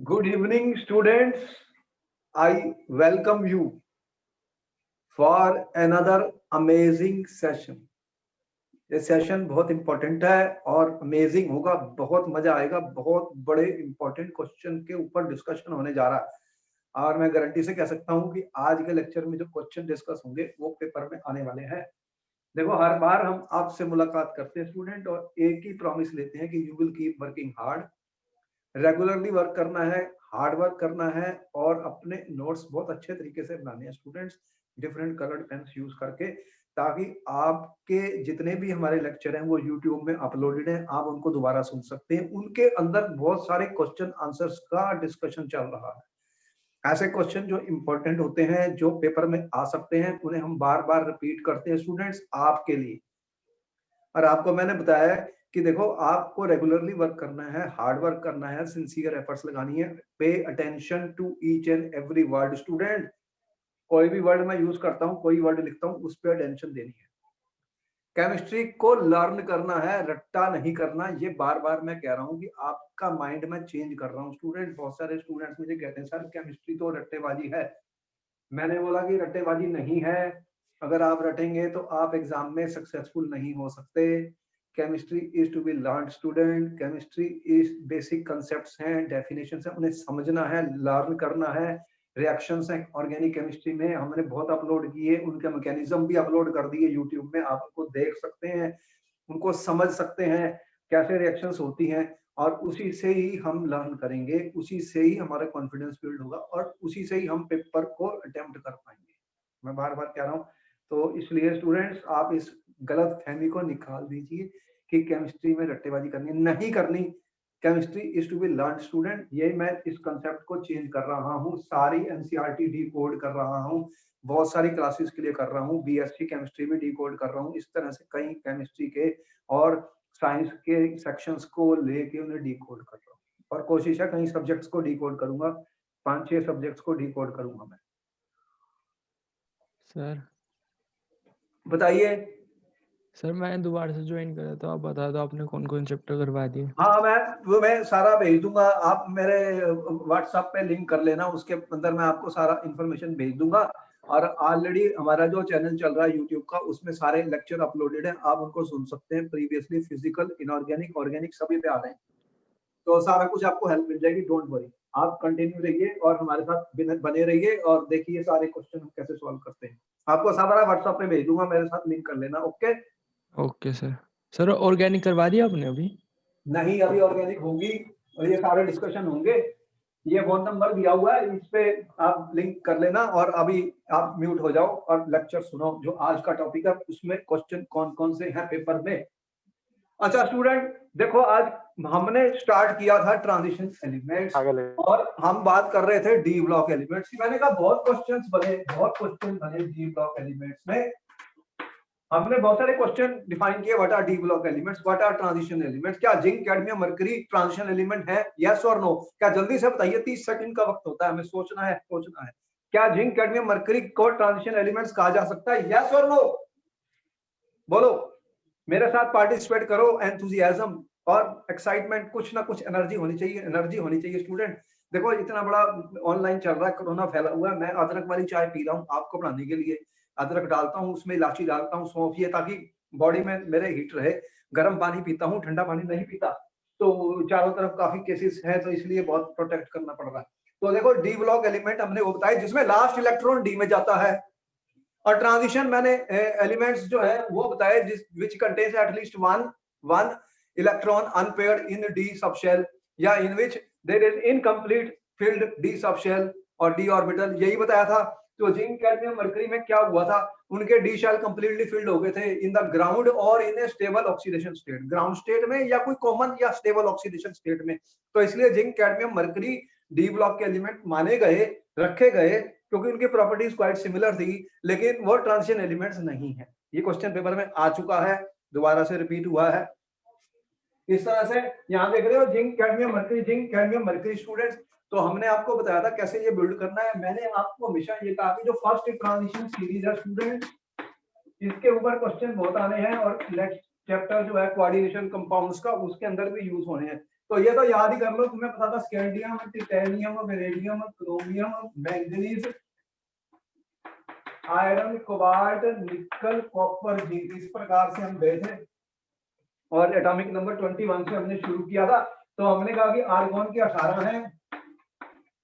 Good evening, students. I welcome you for another amazing session. ये session बहुत important है और अमेजिंग होगा, बहुत मजा आएगा, बहुत बड़े इंपॉर्टेंट क्वेश्चन के ऊपर डिस्कशन होने जा रहा है और मैं गारंटी से कह सकता हूं कि आज के लेक्चर में जो क्वेश्चन डिस्कस होंगे वो पेपर में आने वाले हैं। देखो, हर बार हम आपसे मुलाकात करते हैं स्टूडेंट और एक ही प्रॉमिस लेते हैं कि you will keep working hard, regularly work करना है, हार्ड वर्क करना है और अपने नोट्स बहुत अच्छे तरीके से बनाने हैं students, different coloured pens use करके, ताकि आपके जितने भी हमारे लेक्चर हैं वो यूट्यूब में अपलोडेड हैं, आप उनको दोबारा सुन सकते हैं। उनके अंदर बहुत सारे क्वेश्चन आंसर्स का डिस्कशन चल रहा है। ऐसे क्वेश्चन जो इंपॉर्टेंट होते हैं, जो पेपर में आ सकते हैं, उन्हें हम बार बार रिपीट करते हैं स्टूडेंट्स आपके लिए। और आपको मैंने बताया है कि देखो, आपको रेगुलरली वर्क करना है, हार्ड वर्क करना है, सिंसियर एफर्ट्स लगानी है, pay attention to each and every word student. कोई भी वर्ड मैं यूज करता हूँ, कोई वर्ड लिखता हूँ, उस पर अटेंशन देनी है। केमिस्ट्री को लर्न करना है, रट्टा नहीं करना। ये बार बार मैं कह रहा हूँ कि आपका माइंड मैं चेंज कर रहा हूँ स्टूडेंट। बहुत सारे स्टूडेंट्स मुझे कहते हैं सर केमिस्ट्री तो रट्टेबाजी है। मैंने बोला कि रट्टेबाजी नहीं है। अगर आप रटेंगे तो आप एग्जाम में सक्सेसफुल नहीं हो सकते। Chemistry is to be learn student. Chemistry is basic concepts हैं, डेफिनेशंस हैं, उन्हें समझना है, लर्न करना है। रिएक्शंस हैं ऑर्गेनिक केमिस्ट्री में, हमने बहुत अपलोड किए, उनके मैकेनिज्म भी अपलोड कर दिए यूट्यूब में, आप उनको देख सकते हैं, उनको समझ सकते हैं कैसे रिएक्शंस होती हैं और उसी से ही हम लर्न करेंगे, उसी से ही हमारा कॉन्फिडेंस बिल्ड होगा और उसी से ही हम पेपर को अटेम्प्ट कर पाएंगे। मैं बार बार कह रहा हूँ, तो इसलिए स्टूडेंट्स आप इस गलत फहमी को निकाल दीजिए कि केमिस्ट्री में रट्टेबाजी करनी नहीं करनी। Chemistry is to be learn student. ये मैं इस कंसेप्ट को चेंज कर रहा हूँ, सारी एनसीईआरटी डी कोड कर रहा हूँ, बहुत सारी क्लासेस के लिए कर रहा हूँ, बीएससी केमिस्ट्री में डी कोड कर रहा हूँ। इस तरह से कई केमिस्ट्री के और साइंस के सेक्शंस को लेके उन्हें डी कोड कर रहा हूँ और कोशिश है कई सब्जेक्ट्स को डी कोड करूंगा, 5-6 सब्जेक्ट्स को डी कोड करूंगा मैं। सर बताइए। सर मैं दोबारा से ज्वाइन करा तो आप बता दो आपने कौन कौन चैप्टर करवा दिए। हाँ, मैं सारा भेज दूंगा, आप मेरे व्हाट्सएप पे लिंक कर लेना, उसके अंदर मैं आपको सारा इंफॉर्मेशन भेज दूंगा। और ऑलरेडी हमारा जो चैनल चल रहा है यूट्यूब का, उसमें सारे लेक्चर अपलोडेड हैं, आप उनको सुन सकते हैं। प्रीवियसली फिजिकल, इनऑर्गेनिक, ऑर्गेनिक सभी पे आ रहे हैं, तो सारा कुछ आपको हेल्प मिल जाएगी। डोंट वरी, आप कंटिन्यू रहिए और हमारे साथ बने रहिए और देखिए सारे क्वेश्चन हम कैसे सॉल्व करते हैं। आपको सारा व्हाट्सएप पे भेज दूंगा, मेरे साथ लिंक कर लेना। Okay okay sir. Sir organic करवा दिया आपने अभी? नहीं, अभी ऑर्गेनिक होगी और ये सारे डिस्कशन होंगे। ये फोन नंबर दिया हुआ है, इस पे आप लिंक कर लेना और अभी आप म्यूट हो जाओ और लेक्चर सुनो। जो आज का टॉपिक है उसमें क्वेश्चन कौन कौन से हैं पेपर में। अच्छा स्टूडेंट, देखो, आज हमने स्टार्ट किया था ट्रांजिशन एलिमेंट्स और हम बात कर रहे थे डी ब्लॉक एलिमेंट्स की। मैंने कहा बहुत क्वेश्चन बने डी ब्लॉक एलिमेंट्स में। हमने बहुत सारे क्वेश्चन डिफाइन किए। What are d block elements, what are transition elements, क्या zinc, cadmium, mercury transition element है, यस और नो? क्या जल्दी से बताइए, 30 सेकंड का वक्त होता है, हमें सोचना है। क्या जिंक, कैडमियम, मरकरी को ट्रांजिशन एलिमेंट्स कहा जा सकता है, यस और नो? बोलो, मेरे साथ पार्टिसिपेट करो। एंथुसियाज्म और एक्साइटमेंट, कुछ ना कुछ एनर्जी होनी चाहिए स्टूडेंट। देखो, इतना बड़ा ऑनलाइन चल रहा है, कोरोना फैला हुआ है। मैं अदरक वाली चाय पी रहा हूँ आपको पढ़ाने के लिए। अदरक डालता हूँ, उसमें इलायची डालता हूँ, सौंफ, ये ताकि बॉडी में मेरे हीट रहे। गर्म पानी पीता हूँ, ठंडा पानी नहीं पीता। तो चारों तरफ काफी केसेस हैं, तो इसलिए बहुत प्रोटेक्ट करना पड़ रहा है। तो देखो, डी ब्लॉक एलिमेंट हमने वो बताया जिसमें लास्ट इलेक्ट्रॉन डी में जाता है। और ट्रांजिशन मैंने एलिमेंट्स जो है वो बताए जिस which contains at least one electron unpaired in d subshell, या in which there is incomplete filled d subshell और डी ऑर्बिटल, यही बताया था। तो जिंक, कैडमियम, मरकरी में क्या हुआ था, उनके डी शेल कंप्लीटली फिल्ड हो गए थे इन द ग्राउंड और in a stable oxidation state, ground state में या कोई कॉमन या स्टेबल ऑक्सीडेशन स्टेट में। तो इसलिए zinc, cadmium, mercury D block के एलिमेंट माने गए, रखे गए, क्योंकि उनकी प्रॉपर्टीज क्वाइट सिमिलर थी, लेकिन वो ट्रांजिशन एलिमेंट्स नहीं है। ये क्वेश्चन पेपर में आ चुका है, दोबारा से रिपीट हुआ है। इस तरह से यहाँ देख रहे हो zinc, cadmium, mercury, zinc, cadmium, mercury students. तो हमने आपको बताया था कैसे ये बिल्ड करना है। मैंने आपको हमेशा ये कहा कि जो फर्स्ट ट्रांजिशन सीरीज है स्टूडेंट, इसके ऊपर क्वेश्चन बहुत आने हैं और नेक्स्ट चैप्टर जो है कोऑर्डिनेशन कंपाउंड्स का, उसके अंदर भी यूज होने हैं। तो ये तो याद ही कर लो, तुम्हें पता था scandium, titanium, vanadium, chromium, manganese, iron, cobalt, nickel, copper, zinc, इस प्रकार से हम गए थे और एटॉमिक नंबर 21 से हमने शुरू किया था। तो हमने कहा कि आर्गॉन के 18 हैं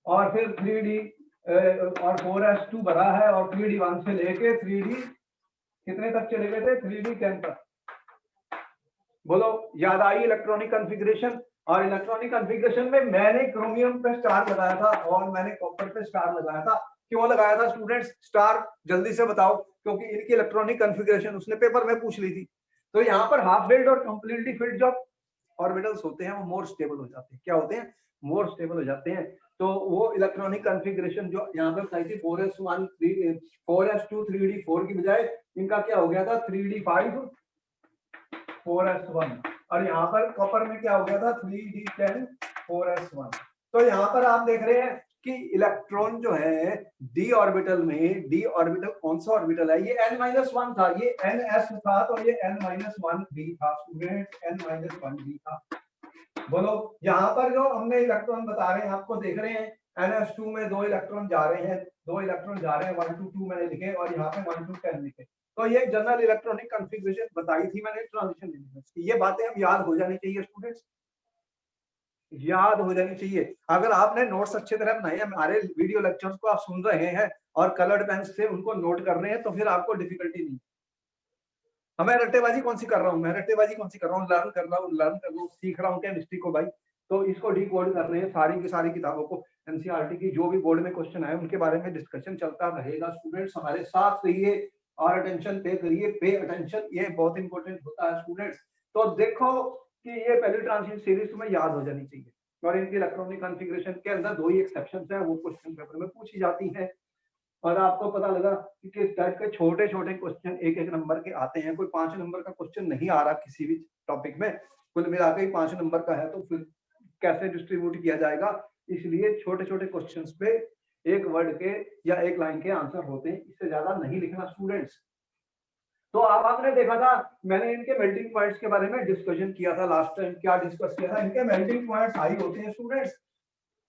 और फिर 3D और 4s2 भरा है और 3D1 से लेके 3D कितने तक चले गए थे, 3D10 तक। बोलो याद आई इलेक्ट्रॉनिक कॉन्फ़िगरेशन? और इलेक्ट्रॉनिक कॉन्फ़िगरेशन में मैंने क्रोमियम पे स्टार लगाया था और मैंने कॉपर पे स्टार लगाया था। क्यों लगाया था स्टूडेंट्स स्टार, जल्दी से बताओ? क्योंकि इनकी इलेक्ट्रॉनिक कॉन्फ़िगरेशन उसने पेपर में पूछ ली थी। तो यहाँ पर हाफ फिल्ड और कंप्लीटली फिल्ड जो ऑर्बिटल्स होते हैं वो मोर स्टेबल हो जाते हैं। क्या होते हैं? मोर स्टेबल हो जाते हैं। तो वो इलेक्ट्रॉनिक कॉन्फ़िगरेशन जो यहाँ पे बताई थी 4s1 4s2 3D4 की बजाय इनका क्या हो गया था 3D5 4s1 और यहाँ पर कॉपर में क्या हो गया था 3D10 4s1। तो यहाँ पर आप देख रहे हैं कि इलेक्ट्रॉन जो है डी ऑर्बिटल में, डी ऑर्बिटल कौन सा ऑर्बिटल है? ये n-1 था, ये ns था, तो ये n-1d था स्टूडेंट, n-1d था। बोलो यहाँ पर जो हमने इलेक्ट्रॉन बता रहे हैं आपको देख रहे हैं ns2 में 2 इलेक्ट्रॉन जा रहे हैं, 2 इलेक्ट्रॉन जा रहे हैं, 1 to 2 मैंने लिखे और यहाँ पे 1 to 10 लिखे। तो ये जनरल इलेक्ट्रॉनिक कॉन्फ़िगरेशन बताई थी मैंने ट्रांजिशन एलिमेंट्स की। ये बातें अब याद हो जानी चाहिए स्टूडेंट्स, याद हो जानी चाहिए। अगर आपने नोट्स अच्छे तरह बनाए हैं, हमारे वीडियो लेक्चर्स को आप सुन रहे हैं और कलर्ड पेन से उनको नोट कर रहे हैं, तो फिर आपको डिफिकल्टी नहीं। मैं रट्टेबाजी कौन सी कर रहा हूँ, मैं रट्टेबाजी कौन सी कर रहा हूँ, लर्न कर रहा हूँ, सीख रहा हूँ केमिस्ट्री को भाई। तो इसको डिकोड कर रहे हैं, सारी की सारी किताबों को, एनसीईआरटी की जो भी बोर्ड में क्वेश्चन आए उनके बारे में डिस्कशन चलता रहेगा। स्टूडेंट्स हमारे साथ रहिए और अटेंशन पे करिए, पे अटेंशन, ये बहुत इंपॉर्टेंट होता है स्टूडेंट्स। तो देखो कि ये पहली ट्रांजिशन सीरीज तुम्हें याद हो जानी चाहिए और इनकी इलेक्ट्रॉनिक कॉन्फ़िगरेशन के अंदर 2 ही एक्सेप्शंस हैं, वो क्वेश्चन पेपर में पूछी जाती हैं। और आपको पता लगा कि किस टाइप के छोटे छोटे क्वेश्चन एक एक नंबर के आते हैं। कोई 5 नंबर का क्वेश्चन नहीं आ रहा किसी भी टॉपिक में, कुल मिलाकर ही 5 नंबर का है, तो फिर कैसे डिस्ट्रीब्यूट किया जाएगा? इसलिए छोटे छोटे क्वेश्चंस पे एक वर्ड के या एक लाइन के आंसर होते हैं, इससे ज्यादा नहीं लिखना स्टूडेंट्स। तो अब आपने देखा था मैंने इनके मेल्टिंग पॉइंट्स के बारे में डिस्कशन किया था लास्ट टाइम। क्या डिस्कस किया था? इनके मेल्टिंग पॉइंट्स हाई होते हैं स्टूडेंट्स,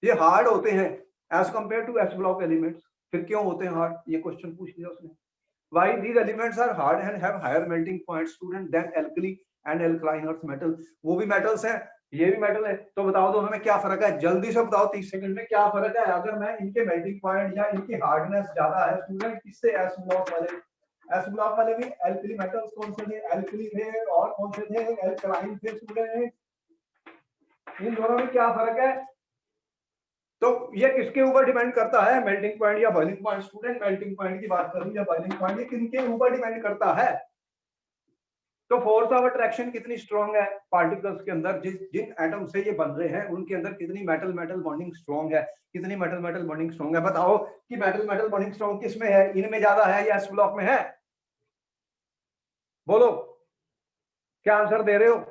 ये हार्ड होते हैं as compare to S block elements. फिर क्यों होते हैं हार्ड? ये क्वेश्चन पूछ लिया उसने। Why these elements are hard and have higher melting point student than alkali and alkaline earth metal? वो भी मेटल्स हैं, ये भी मेटल है, तो बताओ दो हमें क्या फर्क है? जल्दी से बताओ 30 सेकंड में क्या फर्क है अगर मैं इनके मेल्टिंग पॉइंट या इनकी हार्डनेस ज्यादा है स्टूडेंट किससे? एस ब्लॉक वाले। एस ब्लॉक वाले भी एल्कली मेटल्स कौन से थे? एल्कली थे और कौन से थे? एल्कलाइन थे स्टूडेंट। इन दोनों में क्या फर्क है? तो ये किसके ऊपर डिपेंड करता है? मेल्टिंग पॉइंट या boiling point? Student melting point की बात करूं या बॉइलिंग पॉइंट, ये किनके ऊपर डिपेंड करता है? तो फोर्स ऑफ अट्रैक्शन कितनी स्ट्रॉन्ग है पार्टिकल्स के अंदर, जिन एटम से ये बन रहे हैं उनके अंदर कितनी मेटल मेटल बॉन्डिंग स्ट्रॉन्ग है, कितनी मेटल मेटल बॉन्डिंग स्ट्रॉन्ग है? बताओ कि मेटल मेटल बॉन्डिंग स्ट्रॉन्ग किस में है? इनमें ज्यादा है या एस ब्लॉक में है? बोलो, क्या आंसर दे रहे हो?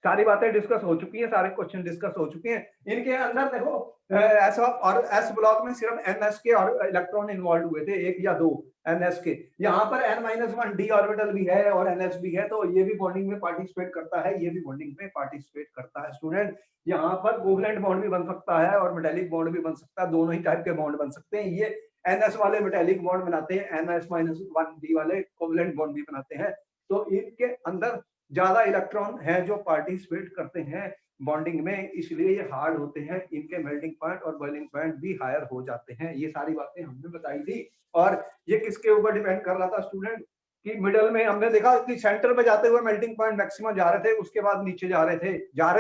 सारी बातें डिस्कस हो चुकी है, सारे क्वेश्चन डिस्कस हो चुके हैं। इनके अंदर देखो एस और एस ब्लॉक में सिर्फ एनएस के और इलेक्ट्रॉन इन्वॉल्व हुए थे, 1 या 2 एनएस के। यहाँ पर n-1 डी ऑर्बिटल भी है और एनएस भी है, तो ये भी बॉन्डिंग में पार्टिसिपेट करता है, ये भी बॉन्डिंग में पार्टिसिपेट करता है स्टूडेंट। यहाँ पर कोवलेंट बॉन्ड भी बन सकता है और मेटेलिक बॉन्ड भी बन सकता है, दोनों ही टाइप के बॉन्ड बन सकते हैं। ये एनएस वाले मेटेलिक बॉन्ड बनाते हैं, n-1 डी वाले कोवलेंट बॉन्ड भी बनाते हैं। तो इनके अंदर ज्यादा इलेक्ट्रॉन हैं जो पार्टिसिपेट करते हैं बॉन्डिंग में, इसलिए ये हार्ड होते हैं। इनके मेल्टिंग पॉइंट और बॉइलिंग पॉइंट भी हायर हो जाते हैं। ये सारी बातें हमने बताई थी। और ये किसके ऊपर डिपेंड कर रहा था स्टूडेंट? कि मिडल में हमने देखा कि सेंटर पे जाते हुए मेल्टिंग पॉइंट मैक्सिमम जा रहे थे, उसके बाद नीचे जा रहे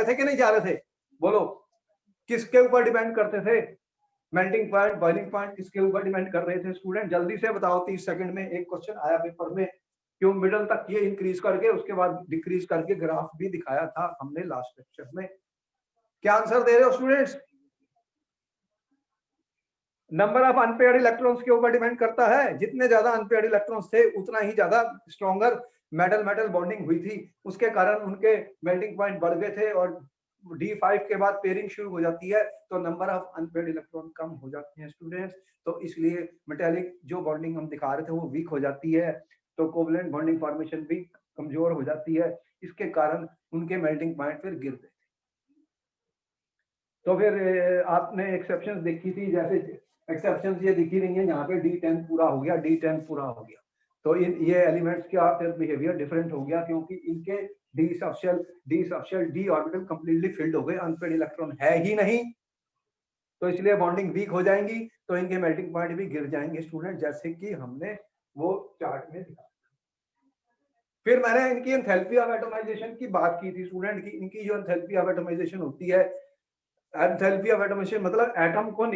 थे कि नहीं जा रहे थे? बोलो, किसके ऊपर डिपेंड करते थे? मेल्टिंग पॉइंट बॉइलिंग पॉइंट किसके ऊपर डिपेंड कर रहे थे स्टूडेंट? जल्दी से बताओ, 30 सेकंड में। एक क्वेश्चन आया पेपर में, क्यों मिडल तक ये इंक्रीज करके उसके बाद डिक्रीज करके ग्राफ भी दिखाया था हमने लास्ट लेक्चर में। क्या आंसर दे रहे हो students? Number of unpaired electrons के ऊपर डिपेंड करता है। जितने ज्यादा अनपेयर्ड इलेक्ट्रॉन्स थे उतना ही ज्यादा स्ट्रॉन्गर मेटल मेटल बॉन्डिंग हुई थी, उसके कारण उनके मेल्टिंग पॉइंट बढ़ गए थे। और D5 के बाद पेयरिंग शुरू हो जाती है तो नंबर ऑफ अनपेयर्ड इलेक्ट्रॉन कम हो जाते हैं स्टूडेंट्स। तो इसलिए मेटेलिक जो बॉन्डिंग हम दिखा रहे थे वो वीक हो जाती है, तो कोवलेंट बॉन्डिंग फॉर्मेशन भी कमजोर हो जाती है, इसके कारण उनके मेल्टिंग पॉइंट फिर गिर गए। तो फिर आपने एक्सेप्शंस देखी थी, जैसे एक्सेप्शंस ये दिखी रही है, यहाँ पे D10 पूरा हो गया, D10 पूरा हो गया, तो ये एलिमेंट्स का फिर बिहेवियर डिफरेंट हो गया, क्योंकि इनके डी ऑर्बिटल कंप्लीटली फिल्ड हो गए, अनपेड इलेक्ट्रॉन है ही नहीं, तो इसलिए बॉन्डिंग वीक हो जाएंगी, तो इनके मेल्टिंग पॉइंट भी गिर जाएंगे स्टूडेंट, जैसे कि हमने वो चार्ट में दिखा। फिर मैंने इनकी एंथैल्पी ऑफ एटमाइजेशन की बात की थी स्टूडेंट, की इनकी जो एंथैल्पी ऑफ एटमाइजेशन होती है, एंथैल्पी ऑफ एटमाइजेशन मतलब एटम को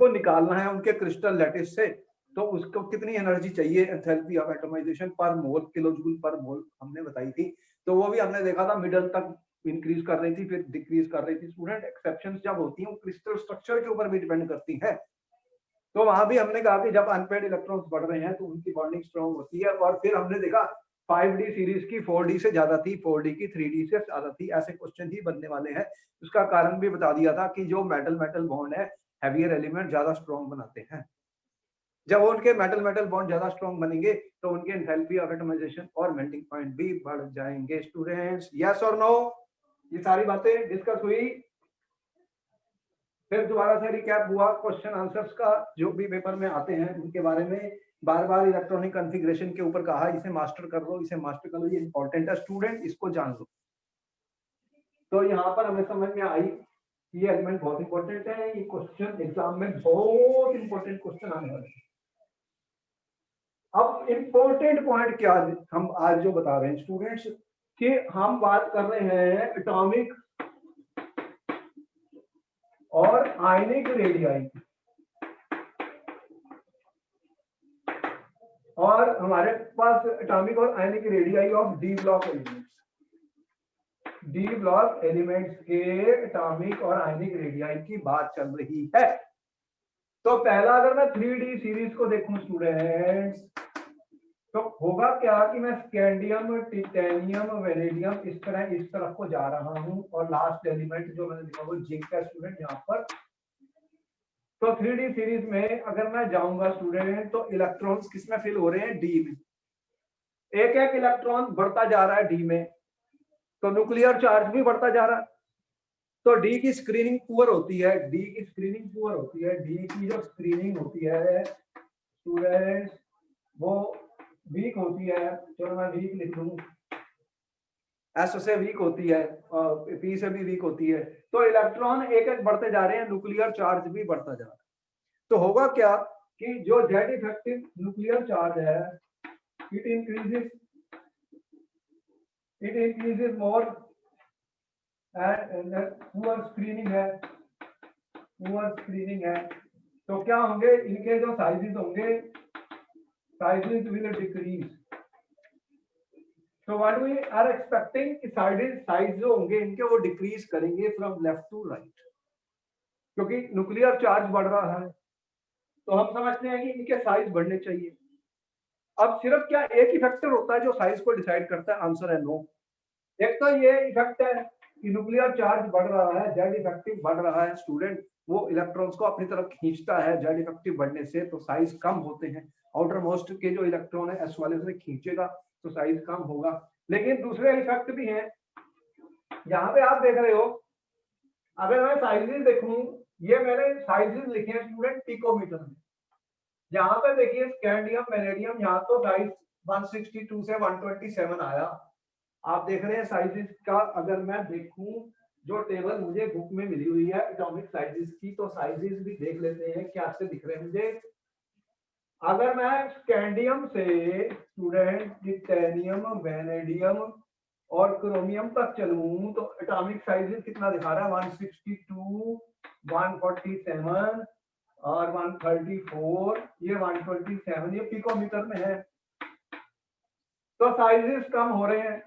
निकालना है उनके क्रिस्टल लैटिस से, तो उसको कितनी एनर्जी चाहिए, एंथैल्पी ऑफ एटमाइजेशन पर मोल, किलो जूल पर मोल हमने बताई थी, तो वो भी हमने देखा था मिडल तक इंक्रीज कर रही थी, फिर डिक्रीज कर रही थी। स्टूडेंट एक्सेप्शंस जब होती हैं वो क्रिस्टल स्ट्रक्चर के ऊपर भी डिपेंड करती है, तो वहां भी हमने कहा कि जब अनपेड इलेक्ट्रॉन्स बढ़ रहे हैं तो उनकी बॉन्डिंग स्ट्रॉन्ग होती है, और फिर हमने देखा 5D सीरीज की 4D से ज्यादा थी, 4D की 3D से ज्यादा थी, ऐसे क्वेश्चन ही बनने वाले हैं। उसका कारण भी बता दिया था कि जो मेटल मेटल बॉन्ड है, हैवियर एलिमेंट ज्यादा स्ट्रॉन्ग बनाते हैं, जब उनके मेटल मेटल बॉन्ड ज्यादा स्ट्रॉन्ग बनेंगे तो उनके एंथैल्पी ऑफ एटमाइजेशन और मेल्टिंग पॉइंट भी बढ़ जाएंगे। स्टूडेंट्स यस और नो, ये सारी बातें डिस्कस हुई। फिर दोबारा से रिकैप हुआ क्वेश्चन आंसर्स का, जो भी पेपर में आते हैं उनके बारे में बार बार इलेक्ट्रॉनिक कॉन्फ़िगरेशन के ऊपर कहा इसे मास्टर कर लो, इसे मास्टर कर लो, ये इंपॉर्टेंट है स्टूडेंट, इसको जान लो। तो यहाँ पर हमें समझ में आई ये एलिमेंट बहुत इंपॉर्टेंट है, ये क्वेश्चन एग्जाम में बहुत इंपॉर्टेंट क्वेश्चन आने वाले हैं। अब इंपॉर्टेंट पॉइंट क्या हम आज जो बता रहे हैं स्टूडेंट्स, कि हम बात कर रहे हैं एटॉमिक और आयनिक रेडियाई, और हमारे पास एटॉमिक और ionic radii of D block elements, D block elements के एटॉमिक और आयनिक रेडियाई की बात चल रही है। तो पहला अगर मैं 3D सीरीज को देखूं स्टूडेंट्स, तो होगा क्या कि मैं स्कैंडियम, टिटेनियम, वेनेडियम इस तरफ को जा रहा हूं, और लास्ट एलिमेंट जो मैंने लिखा वो जिंक है स्टूडेंट यहाँ पर। तो 3D सीरीज में अगर मैं जाऊंगा स्टूडेंट, तो इलेक्ट्रॉन्स किसमें फिल हो रहे हैं, डी में, एक एक इलेक्ट्रॉन बढ़ता जा रहा है डी में, तो न्यूक्लियर चार्ज भी बढ़ता जा रहा है, तो डी की स्क्रीनिंग पुअर होती है, डी की स्क्रीनिंग पुअर होती है, डी की जो स्क्रीनिंग होती है स्टूडेंट्स वो वीक होती है, चलो मैं वीक लिख लूं, एस से वीक होती है, पी से भी वीक होती है, तो इलेक्ट्रॉन एक एक बढ़ते जा रहे हैं, न्यूक्लियर चार्ज भी बढ़ता जा रहा है। तो होगा क्या कि जो जेड इफेक्टिव न्यूक्लियर चार्ज है, it increases more, and poor screening है, तो क्या होंगे, इनके जो साइजेस होंगे, sizes will decrease. So what we are expecting कि साइज जो होंगे इनके वो डिक्रीज करेंगे फ्रॉम लेफ्ट टू राइट, क्योंकि न्यूक्लियर चार्ज बढ़ रहा है, तो हम समझते हैं कि इनके साइज बढ़ने चाहिए। अब सिर्फ क्या एक ही फैक्टर होता है जो साइज को डिसाइड करता है, आंसर है नो। एक तो ये इफेक्ट है कि न्यूक्लियर चार्ज बढ़ रहा है, जेड इफेक्टिव बढ़ रहा है स्टूडेंट, वो इलेक्ट्रॉन्स को अपनी तरफ खींचता है, जेड इफेक्टिव बढ़ने से तो साइज कम होते हैं, आउटर मोस्ट के जो इलेक्ट्रॉन है एस वाले से खींचेगा तो साइज कम होगा। लेकिन दूसरे इफेक्ट भी हैं, यहाँ पे आप देख रहे हो, अगर मैं साइजेस देखूं, ये मैंने साइजेस लिखे हैं स्टूडेंट पिकोमीटर में, यहाँ पे देखिए स्कैंडियम, वेनेडियम, यहाँ तो साइज 162 से 127 आया, आप देख रहे हैं साइजेस का। अगर मैं देखूं जो टेबल मुझे बुक में मिली हुई है एटॉमिक साइजेस की, तो साइजेस भी देख लेते हैं क्या से दिख रहे हैं मुझे। अगर मैं स्कैंडियम से स्टूडेंट टिटेनियम, वेनेडियम और क्रोमियम तक चलूं, तो एटॉमिक साइजेस कितना दिखा रहा है, 162, 147 और 134, ये 127, ये पिकोमीटर में है, तो साइजेस कम हो रहे हैं।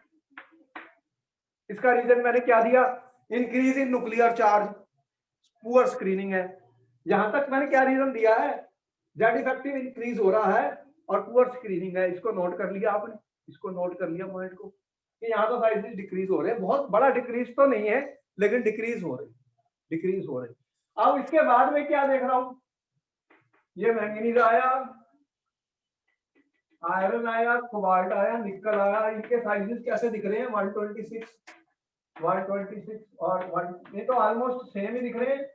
इसका रीजन मैंने क्या दिया, increase in nuclear charge, poor screening है। यहां तक मैंने क्या रीजन दिया है, जेड इफेक्टिव इंक्रीज हो रहा है और पुअर स्क्रीनिंग है, इसको नोट कर लिया आपने, इसको नोट कर लिया पॉइंट को, कि यहाँ तो साइजेस डिक्रीज हो रहे हैं, बहुत बड़ा डिक्रीज तो नहीं है लेकिन डिक्रीज हो रहे। अब इसके बाद में क्या देख रहा हूं, ये मैंगनीज आया, आयरन आया, कोबाल्ट आया, निकल आया, इनके साइजेस कैसे दिख रहे हैं? 126 और 1, ये तो ऑलमोस्ट सेम ही दिख रहे हैं।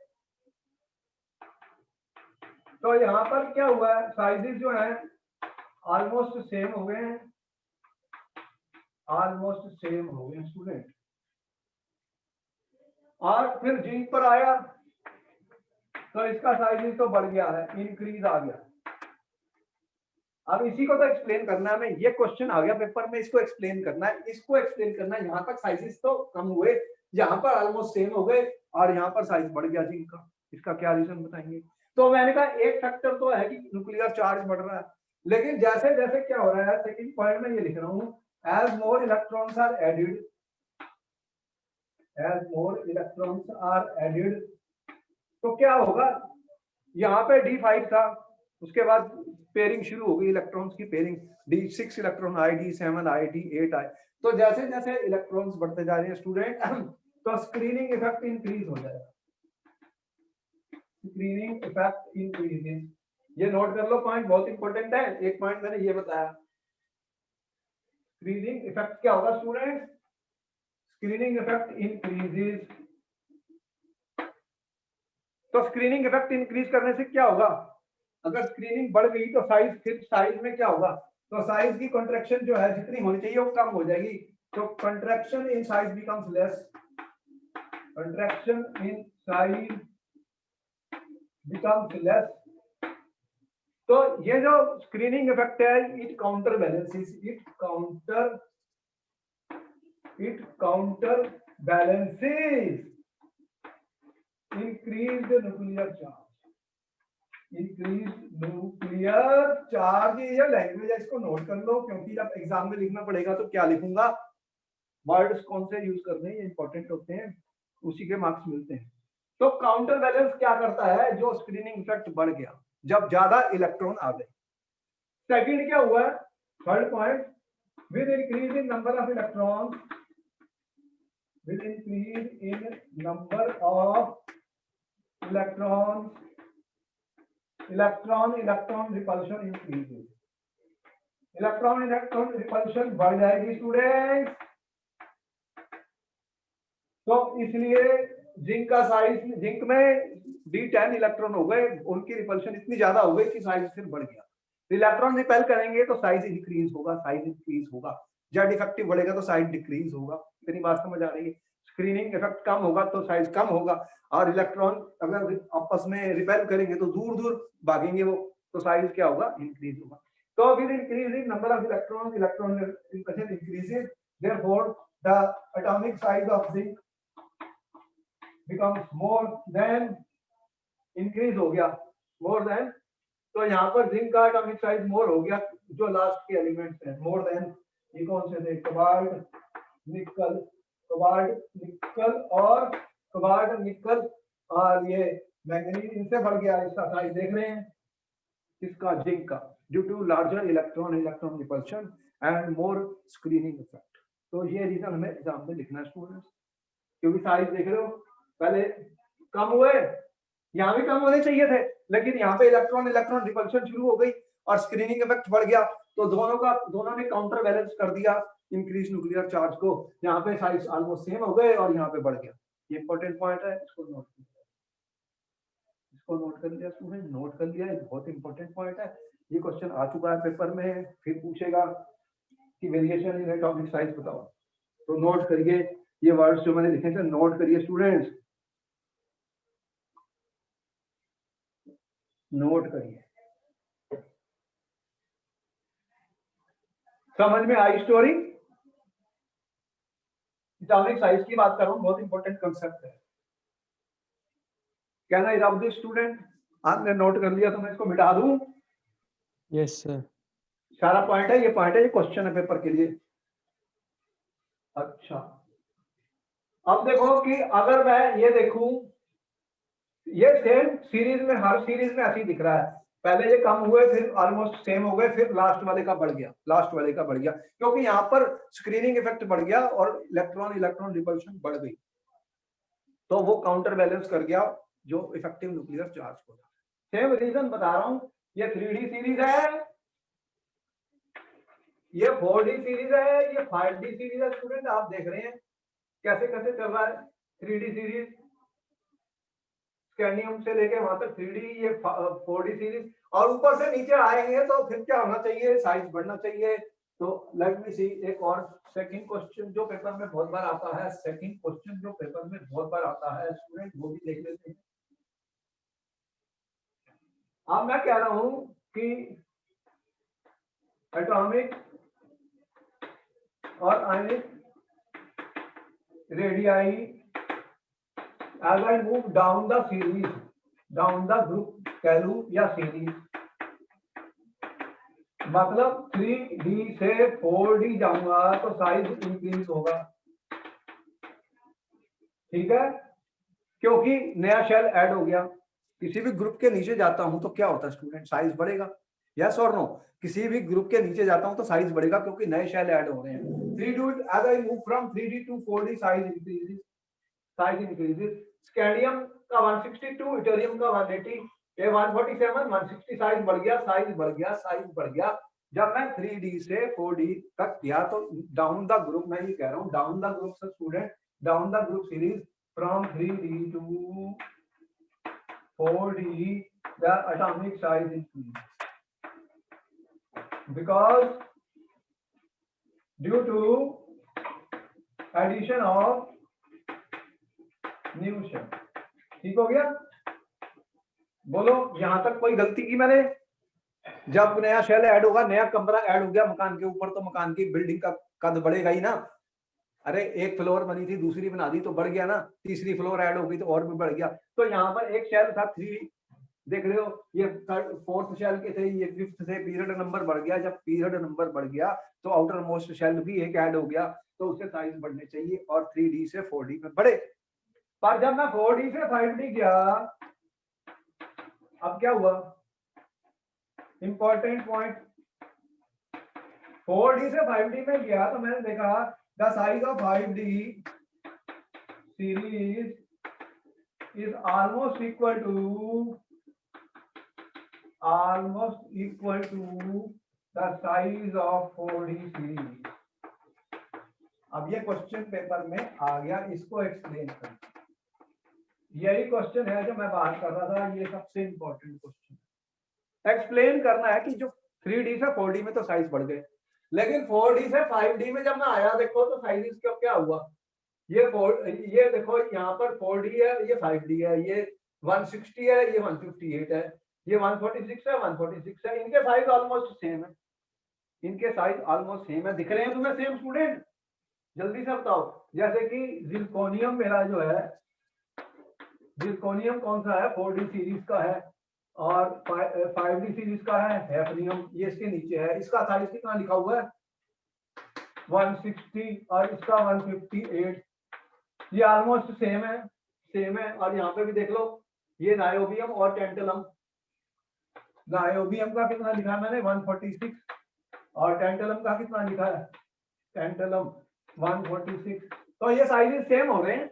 तो यहाँ पर क्या हुआ है, साइजेस जो है ऑलमोस्ट सेम हो गए हैं, ऑलमोस्ट सेम हो गए स्टूडेंट। और फिर जिंक पर आया तो इसका साइज तो बढ़ गया है, इंक्रीज आ गया। अब इसी को तो एक्सप्लेन करना है हमें, ये क्वेश्चन आ गया पेपर में, इसको एक्सप्लेन करना है, इसको एक्सप्लेन करना है। यहाँ तक साइजेस तो कम हुए, यहाँ पर ऑलमोस्ट सेम हो गए और यहाँ पर साइज बढ़ गया जिंक का, इसका क्या रीजन बताएंगे? तो मैंने कहा एक फैक्टर तो है कि न्यूक्लियर चार्ज बढ़ रहा है, लेकिन जैसे जैसे क्या हो रहा है, सेकंड पॉइंट में ये लिख रहा हूँ, as more electrons are added, as more electrons are added, तो क्या होगा, यहाँ पे D5 था, उसके बाद पेयरिंग शुरू हो गई, इलेक्ट्रॉन्स की पेयरिंग, D6 इलेक्ट्रॉन आए, D7 आए, D8 आए। तो जैसे जैसे इलेक्ट्रॉन्स बढ़ते जा रहे हैं स्टूडेंट, तो स्क्रीनिंग इफेक्ट इंक्रीज हो जाएगा, स्क्रीनिंग इफेक्ट इंक्रीजेस। ये नोट कर लो, पॉइंट बहुत इंपॉर्टेंट है। एक पॉइंट मैंने ये बताया, स्क्रीनिंग इफेक्ट क्या होगा स्टूडेंट? Screening effect increases. तो स्क्रीनिंग इफेक्ट इंक्रीज करने से क्या होगा, अगर स्क्रीनिंग बढ़ गई तो साइज, फिर साइज में क्या होगा, तो साइज की कंट्रैक्शन जो है जितनी होनी चाहिए वो कम हो जाएगी, तो contraction in size becomes less, contraction in size becomes less. तो ये जो स्क्रीनिंग इफेक्ट है, it counter balances, it counter balances increased nuclear charge, increased nuclear charge। ये लैंग्वेज है, इसको नोट कर लो, क्योंकि जब एग्जाम में लिखना पड़ेगा तो क्या लिखूंगा, वर्ड्स कौन से यूज करने हैं, ये इंपॉर्टेंट होते हैं, उसी के मार्क्स मिलते हैं। तो काउंटर बैलेंस क्या करता है, जो स्क्रीनिंग इफेक्ट बढ़ गया जब ज्यादा इलेक्ट्रॉन आ गए। सेकंड क्या हुआ, third point, with increase in number of electron, with increase in number of electron repulsion increases, electron repulsion बढ़ जाएगी स्टूडेंट। तो इसलिए जिंक का साइज, जिंक में D10 इलेक्ट्रॉन हो गए, उनकी रिपल्शन इतनी ज्यादा हो गई कि साइज फिर बढ़ गया। इलेक्ट्रॉन रिपेल करेंगे तो साइज इंक्रीज होगा, साइज इंक्रीज होगा, जेड इफेक्टिव बढ़ेगा तो साइज डिक्रीज होगा। इतनी बात समझ आ रही है? स्क्रीनिंग इफेक्ट कम होगा तो साइज कम होगा, और इलेक्ट्रॉन अगर आपस में रिपेल करेंगे तो दूर दूर भागेंगे वो, तो साइज क्या होगा, इंक्रीज होगा। तो with increasing number of electron repulsion increases, therefore the atomic size of zinc becomes more than, increase हो गया, more than, तो यहाँ पर जिंक का एटॉमिक साइज मोर हो गया, जो लास्ट के एलिमेंट्स हैं, मोर देन, ये कौन से थे, कोबाल्ट, निकल, कोबाल्ट, निकल और कोबाल्ट, निकल और ये मैंगनीज, इनसे बढ़ गया इसका साइज, देख रहे हैं इसका, जिंक का, due to larger electron repulsion and more screening effect. तो ये रीजन हमें एग्जाम में लिखना है स्टूडेंट्स, क्योंकि साइज देख रहे हो, पहले कम हुए, यहाँ भी कम होने चाहिए थे, लेकिन यहाँ पे इलेक्ट्रॉन रिपल्शन शुरू हो गई और स्क्रीनिंग इफेक्ट बढ़ गया, तो दोनों ने काउंटर बैलेंस कर दिया इंक्रीज न्यूक्लियर चार्ज को, यहाँ पे साइज ऑलमोस्ट सेम हो गए और यहाँ पे बढ़ गया। ये इंपॉर्टेंट पॉइंट है, इसको नोट कर लिया स्टूडेंट, नोट कर लिया, बहुत इंपॉर्टेंट पॉइंट है। ये क्वेश्चन आ चुका है पेपर में, फिर पूछेगा कि वेरिएशन इन एटॉमिक साइज बताओ, तो नोट करिए, ये वर्ड्स जो मैंने लिखे थे नोट करिए स्टूडेंट्स, नोट करिए। समझ में आई स्टोरी? एटॉमिक साइज की बात कर रहा हूं, बहुत इंपॉर्टेंट कंसेप्ट है। Can I rub this student? आपने नोट कर लिया तो मैं इसको मिटा दूं? Yes sir. सारा पॉइंट है, ये पॉइंट है, ये क्वेश्चन है पेपर के लिए। अच्छा, अब देखो कि अगर मैं ये देखूं, ये सेम सीरीज में, हर सीरीज में ऐसे ही दिख रहा है, पहले ये कम हुए, फिर ऑलमोस्ट सेम हो गए, फिर लास्ट वाले का बढ़ गया, लास्ट वाले का बढ़ गया, क्योंकि यहाँ पर स्क्रीनिंग इफेक्ट बढ़ गया और इलेक्ट्रॉन रिपल्शन बढ़ गई, तो वो काउंटर बैलेंस कर गया जो इफेक्टिव न्यूक्लियर चार्ज को था। सेम रीजन बता रहा हूं, ये 3D सीरीज है, ये 4D सीरीज है, ये 5D सीरीज है स्टूडेंट। आप देख रहे हैं कैसे कैसे चल रहा है 3D सीरीज, स्कैनियम से लेके वहां तक 3D, ये 4D सीरीज, और ऊपर से नीचे आएंगे तो फिर क्या होना चाहिए, साइज बढ़ना चाहिए। तो लेट मी सी एक और सेकंड क्वेश्चन जो पेपर में बहुत बार आता है, सेकंड क्वेश्चन जो पेपर में बहुत बार आता है स्टूडेंट, वो भी देख लेते हैं। अब मैं कह रहा हूं कि एटॉमिक और ionic radii as I move down the series, down the group कह लूं या सीरीज, मतलब 3D से 4D जाऊंगा तो साइज इंक्रीज होगा, ठीक है, क्योंकि नया शेल ऐड हो गया। किसी भी ग्रुप के नीचे जाता हूं तो क्या होता है स्टूडेंट, साइज बढ़ेगा, यस और नो? किसी भी ग्रुप के नीचे जाता हूं तो साइज बढ़ेगा क्योंकि नए शेल ऐड हो रहे हैं। 3D as I move from 3D to 4D size increases. Scandium का 162, इथेरियम का 180, ये 147, 160 साइज बढ़ गया, साइज बढ़ गया, साइज बढ़ गया। जब मैं 3D से 4D तक गया तो डाउन द ग्रुप, मैं ये कह रहा हूं डाउन द ग्रुप से student, down the group series from 3D to 4D the atomic size increases because due to addition of new shell। ठीक हो गया? बोलो यहां तक कोई गलती की मैंने? जब नया शेल ऐड होगा, नया कमरा ऐड हो गया मकान के ऊपर, तो मकान की बिल्डिंग का कद बढ़ेगा ही ना। अरे एक फ्लोर बनी थी, दूसरी बना दी तो बढ़ गया ना, तीसरी फ्लोर ऐड हो गई तो और भी बढ़ गया। तो यहाँ पर एक शेल था 3, देख रहे हो, ये फोर्थ शेल के थे, ये फिफ्थ से पीरियड नंबर बढ़ गया। जब पीरियड नंबर बढ़ गया तो आउटर मोस्ट शेल भी एक ऐड हो गया, तो उससे साइज बढ़ने चाहिए और 3D से 4D में बढ़े। पर जब मैं 4D से 5D गया, अब क्या हुआ, इंपॉर्टेंट पॉइंट, 4D से 5D में गया तो मैंने देखा the size of 5D series is almost equal to the size of 4D series. अब ये क्वेश्चन पेपर में आ गया, इसको एक्सप्लेन कर। यही क्वेश्चन है जो मैं बात कर रहा था, ये सबसे इंपॉर्टेंट क्वेश्चन एक्सप्लेन करना है कि जो 3D से 4D में तो साइज बढ़ गए, लेकिन 4D से 5D में जब मैं आया, देखो तो साइज का क्या हुआ। ये देखो यहाँ पर 4D है, ये 5D है, ये 160 है, ये 158 है, ये 146 है, 146 है, इनके साइज ऑलमोस्ट सेम है, इनके साइज ऑलमोस्ट सेम है। दिख रहे हैं तुम्हें सेम स्टूडेंट? जल्दी से बताओ। जैसे कि जिरकोनियम मेरा जो है, जिरकोनियम कौन सा है, 4D सीरीज का है, और 5D सीरीज का है हैफनियम, ये इसके नीचे है। इसका साइज कितना लिखा हुआ है, 160, और इसका 158, ये ऑलमोस्ट सेम है। और यहाँ पे भी देख लो, ये नायोबियम और टेंटलम, नायोबियम का कितना लिखा है मैंने, 146, और टेंटलम का कितना लिखा है, टेंटलम 146। तो ये साइजेस सेम हो रहे हैं।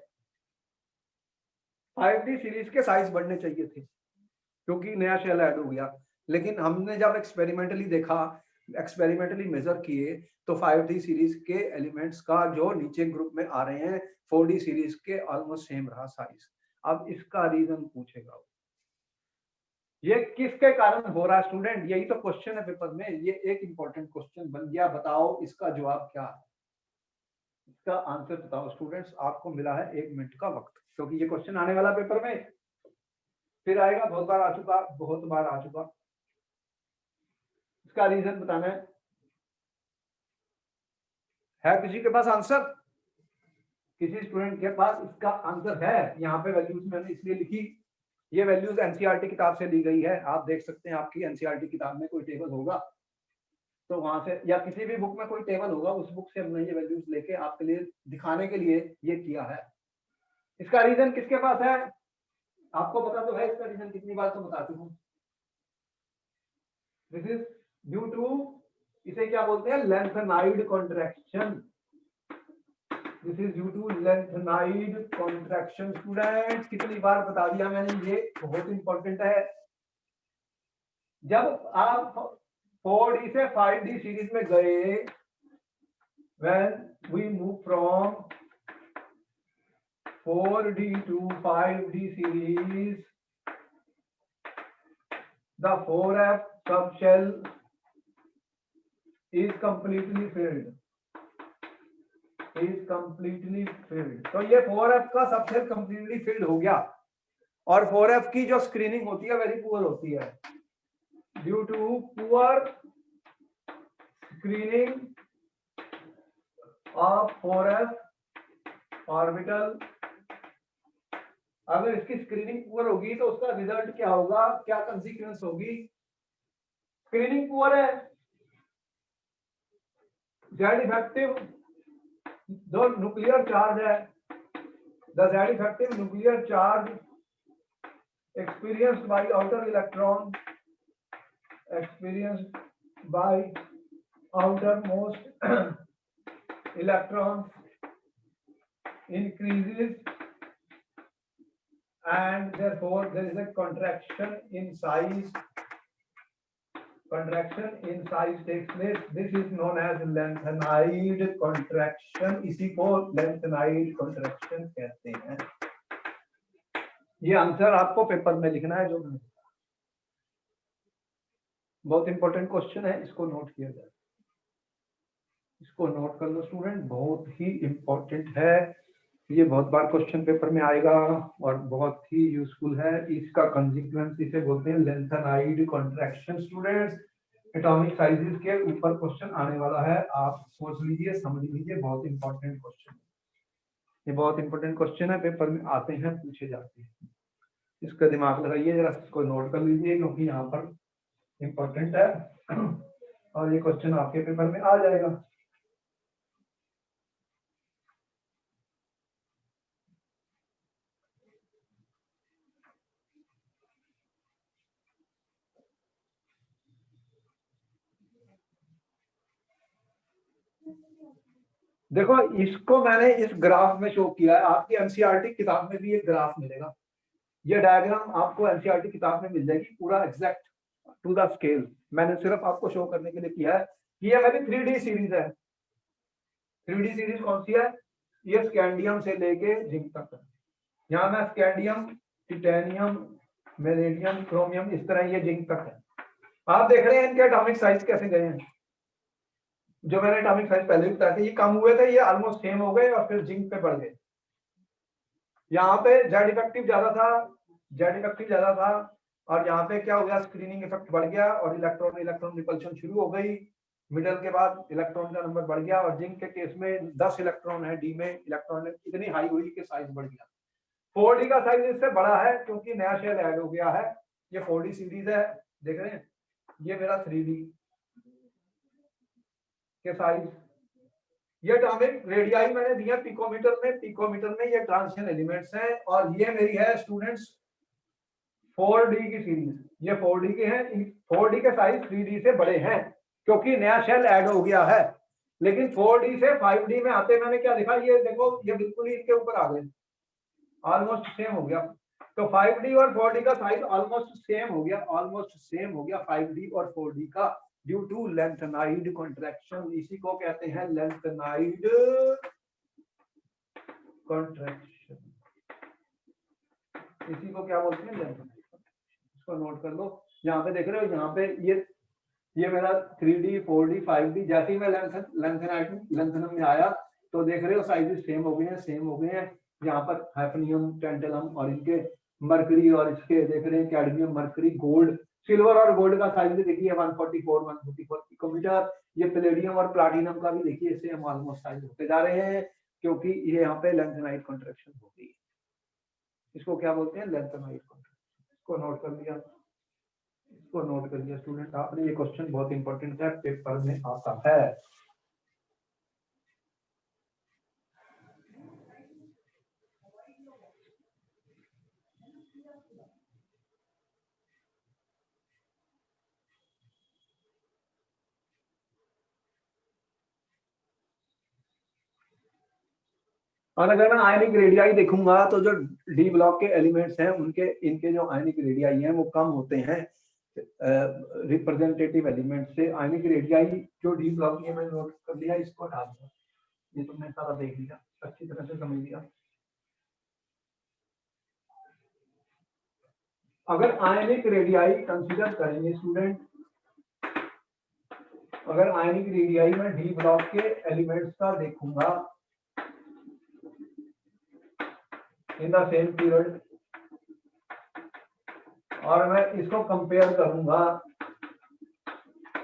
5D सीरीज के साइज बढ़ने चाहिए थे क्योंकि नया शेल ऐड हो गया, लेकिन हमने जब एक्सपेरिमेंटली देखा, एक्सपेरिमेंटली मेजर किए, तो 5D सीरीज के एलिमेंट्स का जो नीचे ग्रुप में आ रहे हैं 4D सीरीज के ऑलमोस्ट सेम रहा साइज। अब इसका रीजन पूछेगा, ये किसके कारण हो रहा है स्टूडेंट, यही तो क्वेश्चन है पेपर में, ये एक इंपॉर्टेंट क्वेश्चन बन गया। बताओ इसका जवाब क्या है, इसका आंसर बताओ स्टूडेंट्स। आपको मिला है 1 मिनट का वक्त, क्योंकि ये क्वेश्चन आने वाला पेपर में, फिर आएगा, बहुत बार आ चुका। इसका रीजन बताना है किसी के पास आंसर? किसी स्टूडेंट के पास इसका आंसर है? यहाँ पे वैल्यूज मैंने इसलिए लिखी, ये वैल्यूज एनसीईआरटी किताब से ली गई है, आप देख सकते हैं। आपकी एनसीईआरटी किताब में कोई टेबल होगा तो वहां से, या किसी भी बुक में कोई टेबल होगा, उस बुक से हमने ये वैल्यूज लेके आपके लिए दिखाने के लिए ये किया है। इसका रीजन किसके पास है? आपको पता तो है इसका रीजन, कितनी बार तो बता चुका हूं। दिस इज ड्यू टू, इसे क्या बोलते हैं, lanthanide contraction. This is due to lanthanide contraction. Student कितनी बार बता दिया मैंने, ये बहुत इंपॉर्टेंट है। जब आप 4D से 5D सीरीज में गए, when we move from 4D to 5D series, the 4F subshell is completely filled. तो ये 4F का सबसेल completely filled हो गया, और 4F की जो स्क्रीनिंग होती है वेरी पुअर होती है, due to poor screening of 4F orbital. अगर इसकी स्क्रीनिंग पुअर होगी तो उसका रिजल्ट क्या होगा, क्या कंसीक्वेंस होगी? स्क्रीनिंग पुअर है, जेड इफेक्टिव जो न्यूक्लियर चार्ज है, the Z effective nuclear charge experienced by outer electron, experienced by outermost electrons increases, and therefore there is a contraction in size. Contraction in size takes place. This is known as lengthened contraction. इसी को lengthened contraction कहते हैं। ये answer आपको paper में लिखना है, जो बहुत इंपॉर्टेंट क्वेश्चन है, इसको नोट किया जाए, इसको नोट कर लो स्टूडेंट, बहुत ही इंपॉर्टेंट है ये, बहुत बार क्वेश्चन पेपर में आएगा और बहुत ही यूजफुल है। इसका कंसीक्वेंस इसे बोलते हैं lanthanide contraction. Students atomic sizes के ऊपर क्वेश्चन आने वाला है, आप सोच लीजिए, समझ लीजिए, बहुत इंपॉर्टेंट क्वेश्चन, ये बहुत इंपॉर्टेंट क्वेश्चन है, पेपर में आते हैं, पूछे जाते हैं, इसका दिमाग लगाइए जरा, इसको नोट कर लीजिए क्योंकि यहाँ पर इंपॉर्टेंट है और ये क्वेश्चन आपके पेपर में आ जाएगा। देखो इसको मैंने इस ग्राफ में शो किया है, आपकी एनसीईआरटी किताब में भी एक ग्राफ मिलेगा, ये डायग्राम आपको एनसीईआरटी किताब में मिल जाएगी, पूरा एग्जैक्ट टू द स्केल। मैंने सिर्फ आपको शो करने के लिए किया है। ये मेरी 3D सीरीज है। 3D सीरीज कौन सी है? ये स्कैंडियम से लेके जिंक तक है। यहाँ मैं स्कैंडियम, टिटेनियम, मेलेडियम, क्रोमियम, इस तरह ये जिंक तक है। आप देख रहे हैं इनके एटॉमिक साइज कैसे गए हैं। जो मैंने एटॉमिक साइज पहले भी बताया था, ये कम हुए थे, ये ऑलमोस्ट सेम हो गए और फिर जिंक पे बढ़ गए। यहाँ पे जेड इफेक्टिव ज्यादा था, और यहाँ पे क्या हो गया, स्क्रीनिंग इफेक्ट बढ़ गया और इलेक्ट्रॉन इलेक्ट्रॉन रिपल्शन शुरू हो गई। मिडल के बाद इलेक्ट्रॉन का नंबर बढ़ गया, और जिंक के केस में 10 इलेक्ट्रॉन है, डी में इलेक्ट्रॉन इतनी हाई हुई कि साइज बढ़ गया। 4D का साइज इससे बड़ा है क्योंकि नया शेल ऐड हो गया है। ये 4D सीरीज है, देख रहे हैं, ये मेरा 3D के साइज। ये एटॉमिक रेडियाई मैंने दिया पिकोमीटर में ये ट्रांजिशन एलिमेंट्स हैं, और ये मेरी है स्टूडेंट्स 4D की सीरीज। ये 4D के हैं, 4D के साइज 3D से बड़े हैं क्योंकि नया शेल ऐड हो गया है। लेकिन 4D से 5D में आते मैंने क्या लिखा, ये देखो, ये बिल्कुल ही इसके ऊपर आ गए, ऑलमोस्ट सेम हो गया। तो 5D और 4D का साइज ऑलमोस्ट सेम हो गया, 5D और 4D का, ड्यू टू लेंथेनाइड कॉन्ट्रैक्शन। इसी को कहते हैं लेंथेनाइड कॉन्ट्रैक्शन, इसी को क्या बोलते हैं, लेंथेनाइड। इसको नोट कर लो। यहाँ पे देख रहे हो, यहाँ पे ये मेरा 3D 4D 5D, जैसे ही मैं लेंथेनम में आया तो देख रहे हो साइजेस सेम हो गए हैं। यहाँ पर हैफनियम, टेंटलम और इनके मरकरी, और इसके देख रहे हैं कैडमियम, मरकरी, गोल्ड, सिल्वर और गोल्ड का साइज भी देखिए 144 पिकोमीटर। ये प्लेडियम और प्लाटिनम का भी देखिए सेम ऑलमोस्ट साइज होते जा रहे हैं क्योंकि ये यहाँ पे लेंथेनाइड कॉन्ट्रैक्शन हो गई है। इसको क्या बोलते हैं, लेंथेनाइड कॉन्ट्रैक्शन। इसको नोट कर लिया स्टूडेंट आपने, ये क्वेश्चन बहुत इंपॉर्टेंट है, पेपर में आता है। और अगर मैं आयनिक रेडियाई देखूंगा तो जो डी ब्लॉक के एलिमेंट्स हैं उनके, इनके जो आयनिक रेडियाई हैं वो कम होते हैं, रिप्रेजेंटेटिव एलिमेंट से आयनिक रेडियाई जो डी ब्लॉक ये मैंने नोट कर लिया, इसको हटा दूंगा। ये तुमने सारा देख लिया, अच्छी तरह से समझ लिया। अगर आयनिक रेडियाई कंसीडर करेंगे स्टूडेंट, अगर आयनिक रेडियाई में डी ब्लॉक के एलिमेंट्स का देखूंगा इन द सेम पीरियड, और मैं इसको कंपेयर करूंगा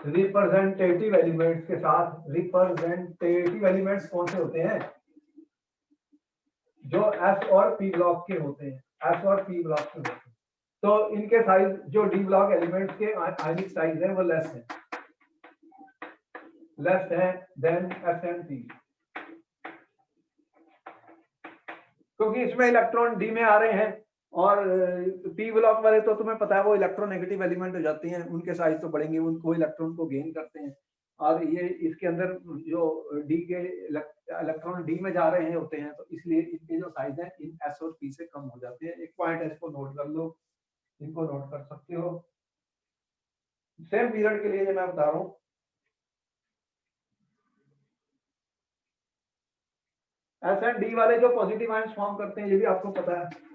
रिप्रेजेंटेटिव एलिमेंट्स के साथ। रिप्रेजेंटेटिव एलिमेंट्स कौन से होते हैं? जो एस और पी ब्लॉक के होते हैं, एस और पी ब्लॉक के होते हैं। तो इनके साइज जो डी ब्लॉक एलिमेंट्स के आयनिक साइज है वो लेस है देन एस एंड पी, क्योंकि इसमें इलेक्ट्रॉन डी में आ रहे हैं, और पी ब्लॉक वाले तो तुम्हें पता है वो इलेक्ट्रोनेगेटिव एलिमेंट हो जाते हैं, उनके साइज तो बढ़ेंगे, उनको इलेक्ट्रॉन को गेन करते हैं। और ये इसके अंदर जो डी के इलेक्ट्रॉन डी में जा रहे हैं होते हैं, तो इसलिए इनके जो साइज है इन एस और पी से कम हो जाते हैं। एक पॉइंट है, इसको नोट कर लो, इनको नोट कर सकते हो। सेम पीरियड के लिए ये मैं बता रहा हूँ। एस एंड डी वाले जो पॉजिटिव आयंस फॉर्म करते हैं, ये भी आपको पता है।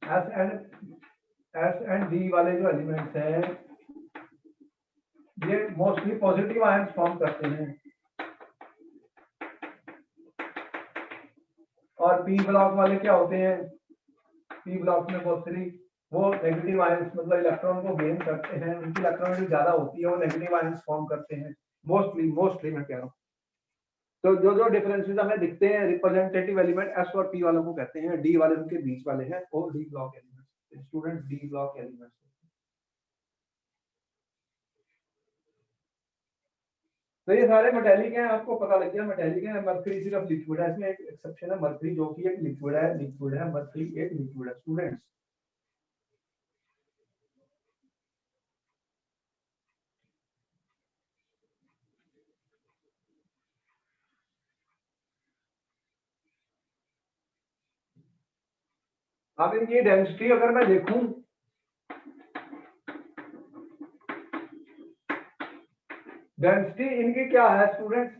एस एंड डी वाले जो एलिमेंट्स हैं ये मोस्टली पॉजिटिव आयंस फॉर्म करते हैं, और पी ब्लॉक वाले क्या होते हैं? पी ब्लॉक में मोस्टली वो नेगेटिव आयंस, मतलब इलेक्ट्रॉन को गेन करते हैं, उनकी इलेक्ट्रॉन ज्यादा होती है, वो नेगेटिव आयंस फॉर्म करते हैं मोस्टली मैं कह रहा हूँ। तो जो डिफरेंसेस हमें दिखते हैं, रिप्रेजेंटेटिव एलिमेंट एस और पी वालों को कहते हैं, डी वाले उनके बीच वाले हैं, वो D block elements, student D block elements. तो ये सारे मेटेलिक हैं, आपको पता लग गया मेटेलिक है। मर्करी सिर्फ लिक्विड है, इसमें एक एक्सेप्शन है मर्करी, जो कि एक लिक्विड है, मर्करी एक लिक्विड है स्टूडेंट्स। अब इनकी डेंसिटी अगर मैं देखूं, डेंसिटी इनकी क्या है स्टूडेंट्स?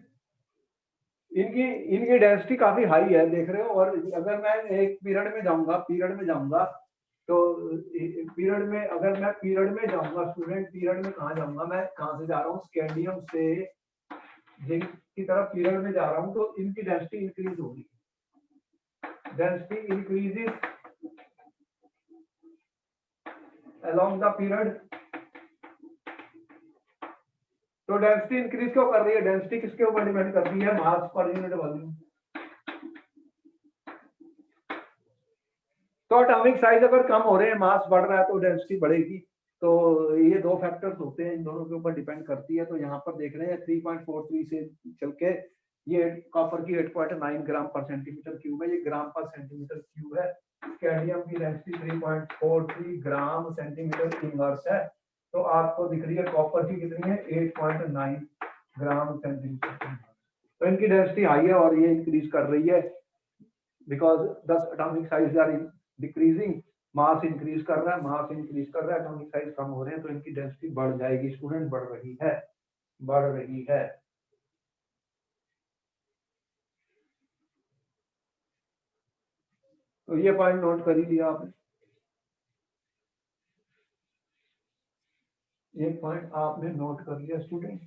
इनकी डेंसिटी काफी हाई है, देख रहे हो। और अगर मैं एक पीरियड में जाऊंगा तो पीरियड में अगर मैं पीरियड में जाऊंगा स्टूडेंट, पीरियड में कहाँ जाऊंगा? मैं कहाँ से जा रहा हूँ? स्कैंडियम से जिंक की तरफ पीरियड में जा रहा हूँ, तो इनकी डेंसिटी इंक्रीज होगी। Density increases along the period। तो डेंसिटी इंक्रीज क्यों कर रही है? डेंसिटी किसके ऊपर डिपेंड करती है? मास पर यूनिट वॉल्यूम। तो एटॉमिक साइज अगर कम हो रहे हैं, मास बढ़ रहा है, तो डेंसिटी बढ़ेगी। तो ये दो फैक्टर्स होते हैं, इन दोनों के ऊपर डिपेंड करती है। तो यहाँ पर देख रहे हैं 3.43 से चल के ये कॉपर की 8.9 ग्राम पर सेंटीमीटर क्यूब है, ये ग्राम पर सेंटीमीटर क्यूब है। कैडमियम की डेंसिटी 3.43 ग्राम सेंटीमीटर इनवर्स है। तो आपको दिख रही है कॉपर की कितनी है? 8.9 ग्राम सेंटीमीटर। तो इनकी डेंसिटी हाई है और ये इंक्रीज कर रही है, because 10 atomic size are decreasing, mass increase कर रहा है, मास इंक्रीज कर रहा है, एटॉमिक साइज कम हो रहे हैं, तो इनकी डेंसिटी बढ़ जाएगी स्टूडेंट, बढ़ रही है। तो ये पॉइंट नोट कर ही लिया आपने, ये पॉइंट आपने नोट कर लिया स्टूडेंट।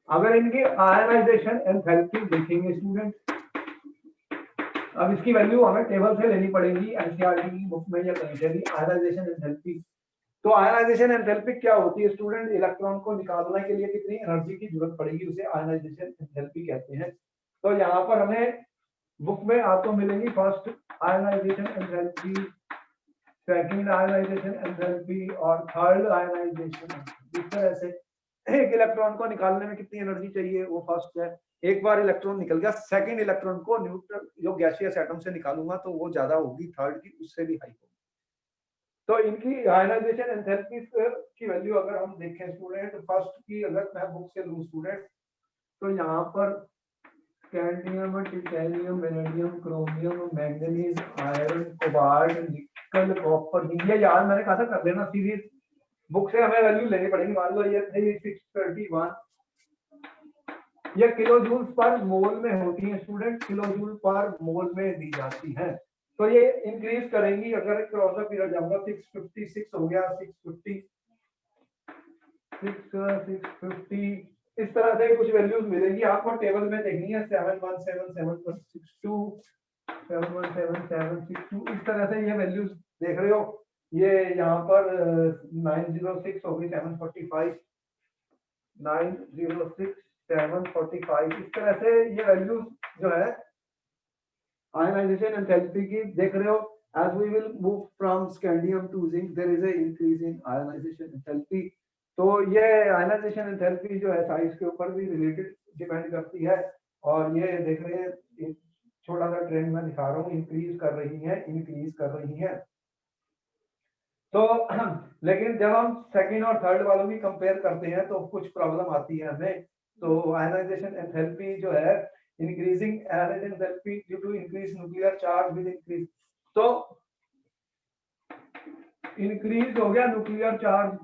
अगर इनकी आयनाइजेशन एंथैल्पी देखेंगे स्टूडेंट, अब इसकी वैल्यू हमें टेबल से लेनी पड़ेगी, एनसीईआरटी की बुक में या कहीं से भी। आयनाइजेशन एंथैल्पी, तो आयनाइजेशन एंथैल्पी क्या होती है स्टूडेंट? इलेक्ट्रॉन को निकालने के लिए कितनी एनर्जी की जरूरत पड़ेगी, उसे आयनाइजेशन एंथैल्पी कहते हैं। तो यहाँ पर हमें बुक में आपको मिलेंगी first ionization enthalpy, second ionization enthalpy और थर्ड आयनाइजेशन। इस तरह से एक इलेक्ट्रॉन को निकालने में कितनी एनर्जी चाहिए, वो फर्स्ट है। एक बार इलेक्ट्रॉन निकल गया, सेकंड इलेक्ट्रॉन को न्यूट्रल जो गैसियस एटम से निकालूंगा तो वो ज्यादा होगी, थर्ड की उससे भी हाई होगी। तो इनकी आयनाइजेशन एंथैल्पी की वैल्यू अगर हम देखें स्टूडेंट, फर्स्ट की अगर मैं बुक से लूं स्टूडेंट, तो यहाँ पर scandium, titanium, vanadium, chromium, manganese, iron, cobalt, nickel, copper, ये यार मैंने कहा था कर लेना सीरीज बुक से, हमें वैल्यू लेनी पड़ेगी। मान लो ये 3631, ये किलो जूल पर मोल में होती है स्टूडेंट, किलो जूल पर मोल में दी जाती है। तो ये इंक्रीज करेंगी, अगर क्रॉस द पीरियड जाऊंगा 656 हो गया, 650, 650, इस तरह से कुछ वैल्यूज मिलेंगी आपको, टेबल में देखनी है 717762, 717762, इस तरह से ये वैल्यूज देख रहे हो। ये यहाँ पर 906 हो गई, 745, 906, 745, इस तरह से ये वैल्यूज जो है आयनाइजेशन एंथैल्पी की देख रहे हो। as we will move from scandium to zinc there is a increase in ionization enthalpy। तो ये आयनाइजेशन एंथैल्पी जो है साइज के ऊपर भी रिलेटेड डिपेंड करती है, और ये देख रहे हैं एक छोटा सा ट्रेंड मैं दिखा रहा हूँ, इंक्रीज कर रही है, इंक्रीज कर रही है। तो लेकिन जब हम सेकंड और थर्ड वालों की कंपेयर करते हैं तो कुछ प्रॉब्लम आती है हमें। तो आयनाइजेशन एंथैल्पी जो है increasing ionization enthalpy due to increase nuclear charge with increase, तो इंक्रीज हो गया न्यूक्लियर चार्ज,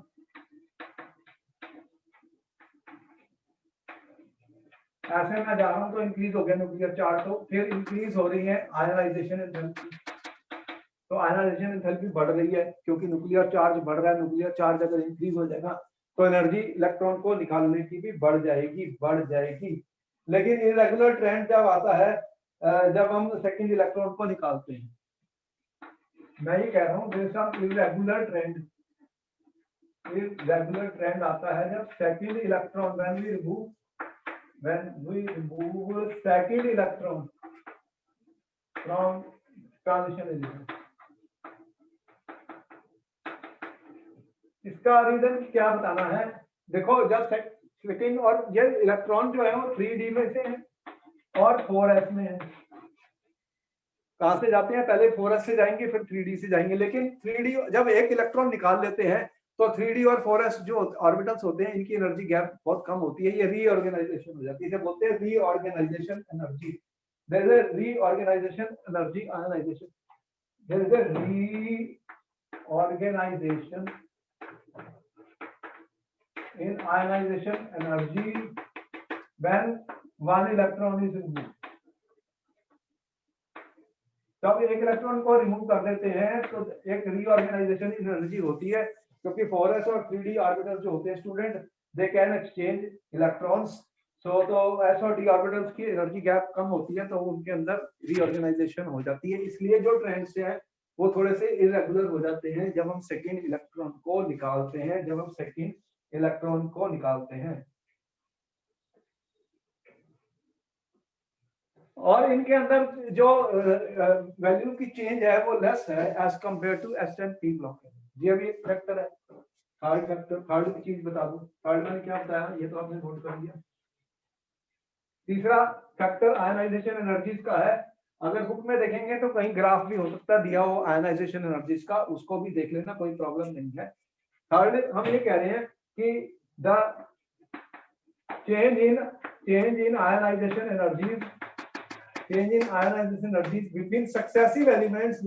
ऐसे मैं जा रहा हूं तो इंक्रीज हो गया न्यूक्लियर चार्ज, तो फिर इंक्रीज हो रही है आयनाइजेशन एंथैल्पी। तो आयनाइजेशन एंथैल्पी बढ़ रही है क्योंकि न्यूक्लियर चार्ज बढ़ रहा है। न्यूक्लियर चार्ज अगर इंक्रीज हो जाएगा तो एनर्जी इलेक्ट्रॉन को निकालने की भी बढ़ जाएगी, बढ़ जाएगी। लेकिन इरेगुलर ट्रेंड जब आता है, जब हम सेकंड इलेक्ट्रॉन को निकालते हैं, मैं ये कह रहा हूँ इरेगुलर ट्रेंड, इरेगुलर ट्रेंड आता है जब second electron when we remove second electron from transition element। इसका रीजन क्या बताना है? देखो जब सेकंड, और ये इलेक्ट्रॉन जो है वो 3D में से है और 4s में है। कहां से जाते हैं? पहले 4s से जाएंगे फिर 3D से जाएंगे। लेकिन 3D जब एक इलेक्ट्रॉन निकाल लेते हैं तो 3D और 4s जो ऑर्बिटल्स होते हैं इनकी एनर्जी गैप बहुत कम होती है, ये रीऑर्गेनाइजेशन हो जाती है। इसे बोलते हैं reorganization energy. There is a reorganization energy ionization, there is a reorganization in ionization energy when one electron is removed। जब एक इलेक्ट्रॉन को रिमूव कर देते हैं तो एक रीऑर्गेनाइजेशन एनर्जी होती है, क्योंकि 4s और 3D ऑर्बिटल्स जो होते हैं student, they can exchange electrons. So तो s और d ऑर्बिटल्स की एनर्जी गैप कम होती है तो उनके अंदर रीऑर्गेनाइजेशन हो जाती है। इसलिए जो ट्रेंड्स हैं वो थोड़े से इरेगुलर हो जाते हैं जब हम सेकेंड इलेक्ट्रॉन को निकालते हैं, जब हम सेकेंड इलेक्ट्रॉन को निकालते हैं। और इनके अंदर जो वैल्यू की चेंज है वो लेस है as compare to S and P block. ये भी एक फैक्टर है। थर्ड फैक्टर, थर्ड की चीज बता दूं, थर्ड मैंने क्या बताया ये तो आपने नोट कर लिया। तीसरा फैक्टर आयनाइजेशन एनर्जीज का है। अगर बुक में देखेंगे तो कहीं ग्राफ भी हो सकता है दिया हो आयनाइजेशन एनर्जीज का, उसको भी देख लेना, कोई प्रॉब्लम नहीं है। थर्ड हम ये कह रहे हैं कि the change in ionization energies, change in ionization energies between successive elements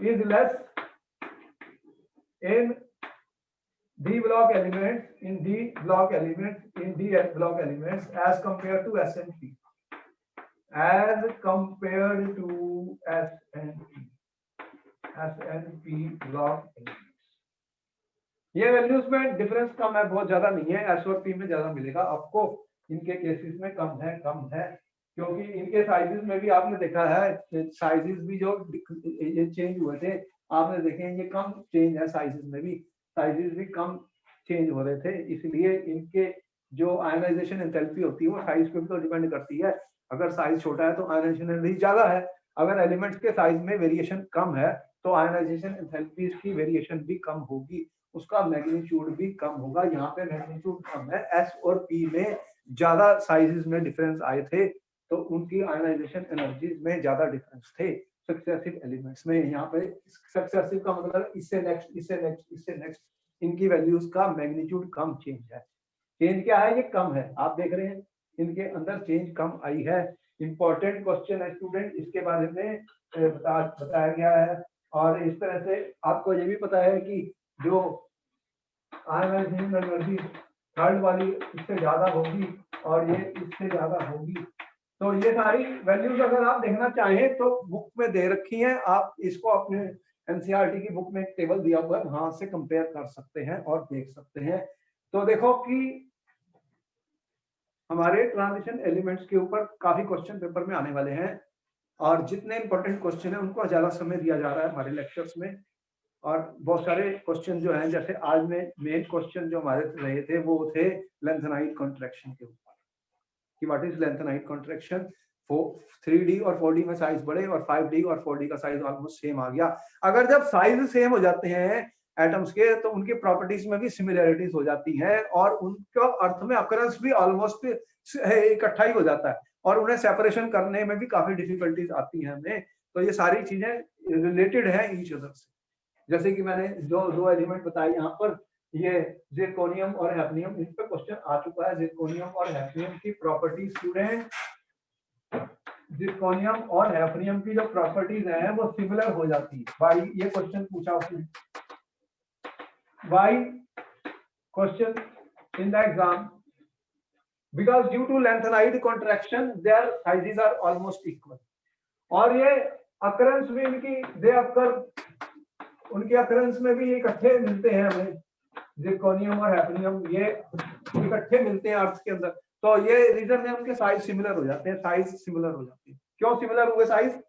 is less in d block elements, as compared to s and p, as compared to s and p block elements। ये values में difference कम है, बहुत ज्यादा नहीं है। S और P में ज्यादा मिलेगा आपको, इनके केसेस में कम है, कम है, क्योंकि इनके साइजेस में भी आपने देखा है, साइजेस भी जो ये चेंज हुए थे आपने देखे, ये कम चेंज है साइजेस में भी, साइजेस भी कम चेंज हो रहे थे। इसलिए इनके जो आयनाइजेशन एंथैल्पी होती है वो साइज पे भी तो डिपेंड करती है। अगर साइज छोटा है तो आयनाइजेशन एनर्जी ज्यादा है, अगर एलिमेंट्स के साइज में वेरिएशन कम है तो आयनाइजेशन एंथैल्पी की वेरिएशन भी कम होगी, उसका मैग्नीट्यूड भी कम होगा। यहाँ पे मैग्नीट्यूड कम है, एस और पी में ज्यादा साइजेस में डिफरेंस आए थे तो उनकी आयनाइजेशन एनर्जीज में ज्यादा डिफरेंस थे सक्सेसिव एलिमेंट्स में। यहाँ पे सक्सेसिव का मतलब इससे नेक्स्ट, इससे नेक्स्ट, इससे नेक्स्ट, इनकी वैल्यूज का मैग्नीट्यूड कम चेंज है। चेंज क्या है, ये कम है, आप देख रहे हैं इनके अंदर चेंज कम आई है। इंपॉर्टेंट क्वेश्चन है स्टूडेंट, इसके बारे में बताया गया है। और इस तरह से आपको ये भी पता है कि जो एनर्जी थर्ड वाली इससे ज्यादा होगी और ये इससे ज्यादा होगी। तो ये सारी वैल्यूज अगर आप देखना चाहें तो बुक में दे रखी हैं, आप इसको अपने एनसीईआरटी की बुक में एक टेबल दिया हुआ है, वहां से कंपेयर कर सकते हैं और देख सकते हैं। तो देखो कि हमारे ट्रांजिशन एलिमेंट्स के ऊपर काफी क्वेश्चन पेपर में आने वाले हैं, और जितने इंपॉर्टेंट क्वेश्चन है उनको ज्यादा समय दिया जा रहा है हमारे लेक्चर्स में। और बहुत सारे क्वेश्चन जो हैं, जैसे आज में मेन क्वेश्चन जो हमारे रहे थे वो थे लेंथेनाइड कॉन्ट्रैक्शन के ऊपर, कि what is lanthanide contraction. 3D और 4D में साइज बढ़े और 5D और 4D का साइज ऑलमोस्ट सेम आ गया। अगर जब साइज सेम हो जाते हैं एटम्स के तो उनकी प्रॉपर्टीज में भी सिमिलरिटीज हो जाती है और उनका अर्थ में अकरेंस भी ऑलमोस्ट इकट्ठा ही हो जाता है और उन्हें सेपरेशन करने में भी काफी डिफिकल्टीज आती हैं हमें। तो ये सारी चीजें रिलेटेड है ईच अदर से। जैसे कि मैंने जो दो एलिमेंट बताए यहाँ पर, ये जिरकोनियम और हैफनियम, इस पे क्वेश्चन आ चुका है। जिरकोनियम और हैफनियम की प्रॉपर्टीज स्टूडेंट, जिरकोनियम और हैफनियम की जो प्रॉपर्टीज हैं वो सिमिलर हो जाती है। भाई ये क्वेश्चन पूछा उसने, भाई question in the exam, because due to lengthenide contraction their sizes are almost equal। और ये occurrence में इनकी दे अक्कर, उनके occurrence में भी इकट्ठे मिलते हैं हमें, जिरकोनियम और हैफनियम ये इकट्ठे मिलते हैं अर्थ के अंदर। तो ये रीजन है उनके साइज सिमिलर हो जाते हैं, साइज सिमिलर हो जाती है। क्यों सिमिलर हुए size?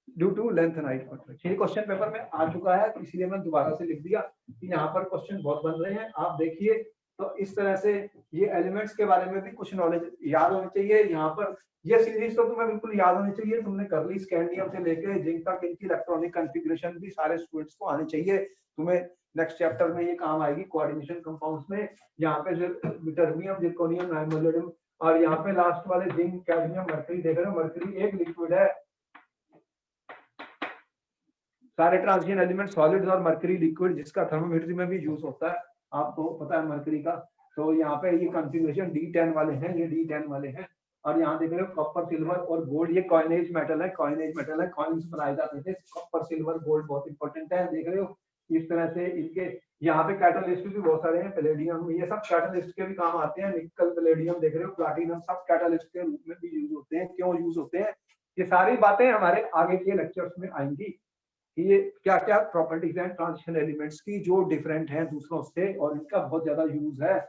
Due to lanthanide contraction. ये क्वेश्चन पेपर में आ चुका है, इसलिए मैं दोबारा से लिख दिया कि यहाँ पर क्वेश्चन बहुत बन रहे हैं, आप देखिए। तो इस तरह से ये एलिमेंट्स के बारे में भी कुछ नॉलेज याद होनी चाहिए। यहाँ पर ये सीरीज तो तुम्हें बिल्कुल याद होनी चाहिए, तुमने कर ली स्कैंडियम से लेके जिंक तक, इनकी इलेक्ट्रॉनिक कॉन्फ़िगरेशन भी सारे स्टूडेंट्स को आनी चाहिए। तुम्हें नेक्स्ट चैप्टर में ये काम आएगी कोऑर्डिनेशन कंपाउंड्स में। यहाँ पे टर्बियम, जिरकोनियम, मोलिब्डेनम, और यहाँ पे लास्ट वाले जिंक, कैडमियम, मरकरी देख रहे हो। मरकरी एक लिक्विड है, सारे ट्रांजिशन एलिमेंट सॉलिड्स और मरकरी लिक्विड, जिसका थर्मोमेट्री में भी यूज होता है, आपको पता है मरकरी का। तो यहाँ पे ये कॉन्फ़िगरेशन D10 वाले हैं, ये D10 वाले हैं। और यहाँ देख रहे हो कॉपर, सिल्वर और गोल्ड, ये कॉइनेज मेटल है, कॉइनेज मेटल है, कॉइन्स बनाए जाते थे। कॉपर, सिल्वर, गोल्ड बहुत इंपॉर्टेंट है, देख रहे हो। इस तरह से इनके यहाँ पे कैटालिस्ट भी बहुत सारे हैं, पैलेडियम, ये सब कैटालिस्ट के भी काम आते हैं। निकल, पैलेडियम देख रहे हो, प्लैटिनम, सब कैटालिस्ट के रूप में भी यूज होते हैं। क्यों यूज होते हैं, ये सारी बातें हमारे आगे के लेक्चर्स में आएंगी। ये क्या क्या प्रॉपर्टीज हैं ट्रांजिशन एलिमेंट्स की जो डिफरेंट हैं दूसरों से और इनका बहुत ज्यादा यूज है।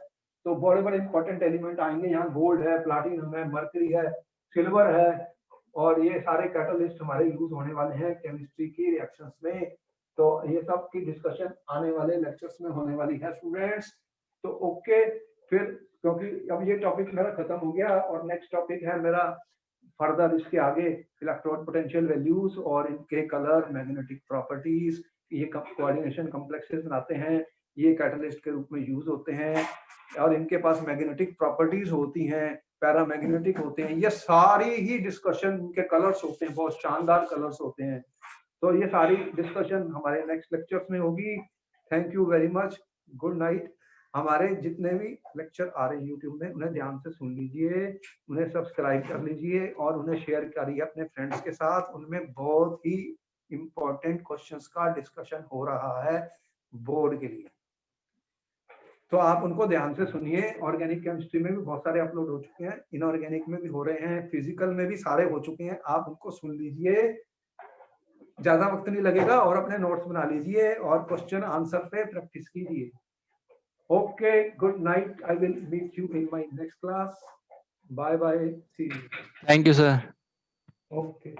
तो बड़े बड़े इंपॉर्टेंट एलिमेंट आएंगे, यहाँ गोल्ड है, प्लैटिनम है, मरकरी है, सिल्वर है, और ये सारे कैटलिस्ट हमारे यूज होने वाले हैं केमिस्ट्री की रिएक्शंस में। तो ये सब की डिस्कशन आने वाले लेक्चर्स में होने वाली है स्टूडेंट्स। तो ओके, फिर क्योंकि अब ये टॉपिक मेरा खत्म हो गया और नेक्स्ट टॉपिक है मेरा फर्दर, इसके आगे इलेक्ट्रॉन पोटेंशियल वैल्यूज और इनके कलर, मैग्नेटिक प्रॉपर्टीज, ये कोऑर्डिनेशन कॉम्प्लेक्सेस बनाते हैं, ये कैटलिस्ट के रूप में यूज होते हैं, और इनके पास मैग्नेटिक प्रॉपर्टीज होती हैं, पैरामैग्नेटिक होते हैं। ये सारी ही डिस्कशन, इनके कलर्स होते हैं, बहुत शानदार कलर्स होते हैं। तो ये सारी डिस्कशन हमारे नेक्स्ट लेक्चर्स में होगी। Thank you very much, good night. हमारे जितने भी लेक्चर आ रहे हैं यूट्यूब में, उन्हें ध्यान से सुन लीजिए, उन्हें सब्सक्राइब कर लीजिए और उन्हें शेयर करिए अपने फ्रेंड्स के साथ। उनमें बहुत ही इंपॉर्टेंट क्वेश्चंस का डिस्कशन हो रहा है बोर्ड के लिए, तो आप उनको ध्यान से सुनिए। ऑर्गेनिक केमिस्ट्री में भी बहुत सारे अपलोड हो चुके हैं, इनऑर्गेनिक में भी हो रहे हैं, फिजिकल में भी सारे हो चुके हैं, आप उनको सुन लीजिए, ज्यादा वक्त नहीं लगेगा, और अपने नोट्स बना लीजिए और क्वेश्चन आंसर पे प्रैक्टिस कीजिए। Okay, good night, I will meet you in my next class, bye bye, see you. Thank you sir. Okay.